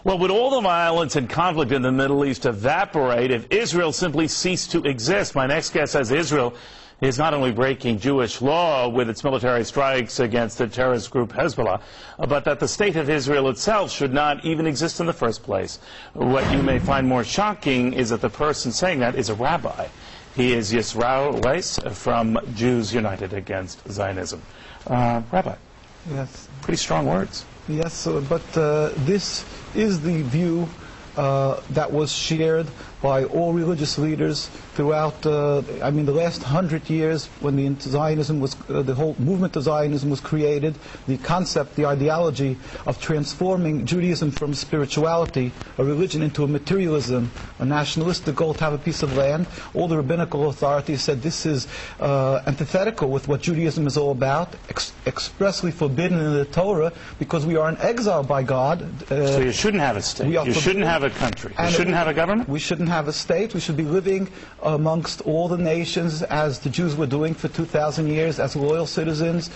Well, would all the violence and conflict in the Middle East evaporate if Israel simply ceased to exist? My next guest says Israel is not only breaking Jewish law with its military strikes against the terrorist group Hezbollah, but that the state of Israel itself should not even exist in the first place. What you may find more shocking is that the person saying that is a rabbi. He is Yisrael Weiss from Jews United Against Zionism. Rabbi, yes, pretty strong words. Yes, but this is the view that was shared by all religious leaders throughout, the last 100 years when the whole movement of Zionism was created. The concept, the ideology of transforming Judaism from spirituality, a religion, into a materialism, a nationalistic goal to have a piece of land. All the rabbinical authorities said this is antithetical with what Judaism is all about, expressly forbidden in the Torah, because we are in exile by God. So you shouldn't have a state. You shouldn't have a country. You shouldn't have a government? We shouldn't have a state. We should be living amongst all the nations as the Jews were doing for 2,000 years, as loyal citizens,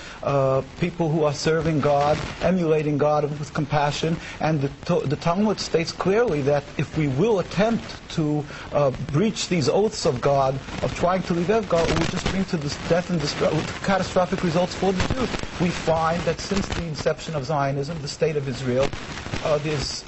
people who are serving God, emulating God with compassion. And the Talmud states clearly that if we will attempt to breach these oaths of God, of trying to leave God, it will just bring to this death and catastrophic results for the Jews. We find that since the inception of Zionism, the state of Israel, there's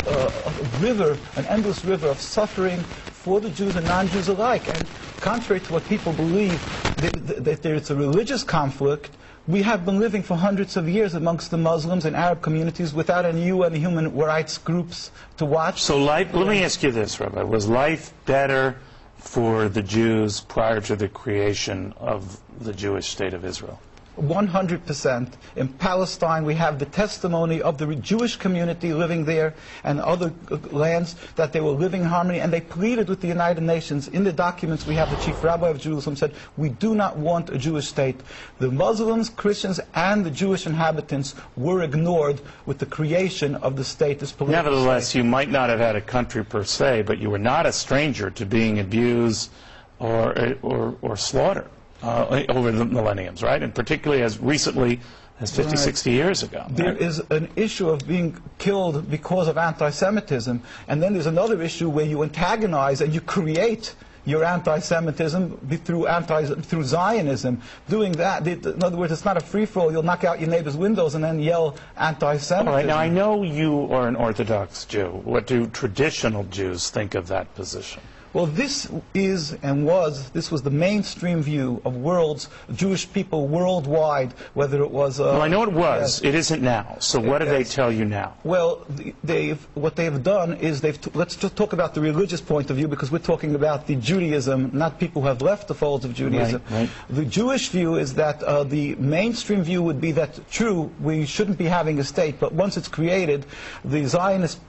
an endless river of suffering for the Jews and non-Jews alike. And contrary to what people believe, that there's a religious conflict, we have been living for hundreds of years amongst the Muslims and Arab communities without any UN human rights groups to watch. So let me ask you this, Rabbi. Was life better for the Jews prior to the creation of the Jewish state of Israel? 100%. In Palestine, we have the testimony of the Jewish community living there and other lands that they were living in harmony, and they pleaded with the United Nations. In the documents, we have the chief rabbi of Jerusalem said, we do not want a Jewish state. The Muslims, Christians, and the Jewish inhabitants were ignored with the creation of the state. This political Nevertheless, state. You might not have had a country per se, but you were not a stranger to being abused or slaughtered over the millenniums, right? And particularly as recently as 50, 60 years ago. Right? There is an issue of being killed because of anti-Semitism, and then there's another issue where you antagonize and you create your anti-Semitism through Zionism. Doing that, in other words, it's not a free-for-all. You'll knock out your neighbor's windows and then yell anti-Semitism. All right, now I know you are an Orthodox Jew. What do traditional Jews think of that position? Well, this was the mainstream view of Jewish people worldwide, whether it was... well, I know it was. It isn't now. So what do they tell you now? Well, what they've done is let's just talk about the religious point of view, because we're talking about the Judaism, not people who have left the folds of Judaism. Right. The Jewish view is that the mainstream view would be that, true, we shouldn't be having a state, but once it's created, the Zionist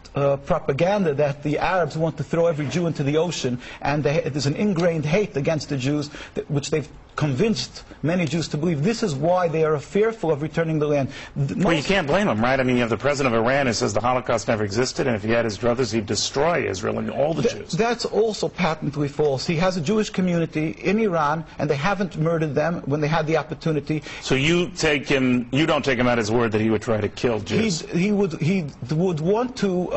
propaganda that the Arabs want to throw every Jew into the ocean, and there's an ingrained hate against the Jews, which they've convinced many Jews to believe. This is why they are fearful of returning the land. Well, you can't blame them, right? I mean, you have the president of Iran who says the Holocaust never existed, and if he had his druthers, he'd destroy Israel and all the Jews. That's also patently false. He has a Jewish community in Iran, and they haven't murdered them when they had the opportunity. So you don't take him at his word that he would try to kill Jews? He would want to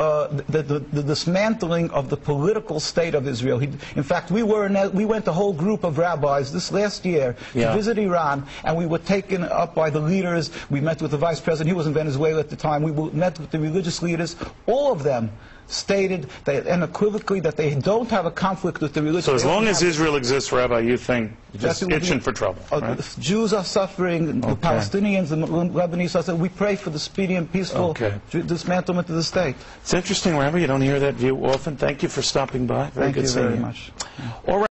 the dismantling of the political state of Israel. In fact, we went a whole group of rabbis this last year to visit Iran, and we were taken up by the leaders. We met with the vice president. He was in Venezuela at the time. We met with the religious leaders. All of them stated unequivocally that they don't have a conflict with the religion. So as long as Israel exists, Rabbi, you think you're just itching for trouble, right? Jews are suffering, the Palestinians, the Lebanese are suffering. We pray for the speedy and peaceful dismantlement of the state. It's interesting, Rabbi, you don't hear that view often. Thank you for stopping by. Very good seeing you. Thank you very much. All right.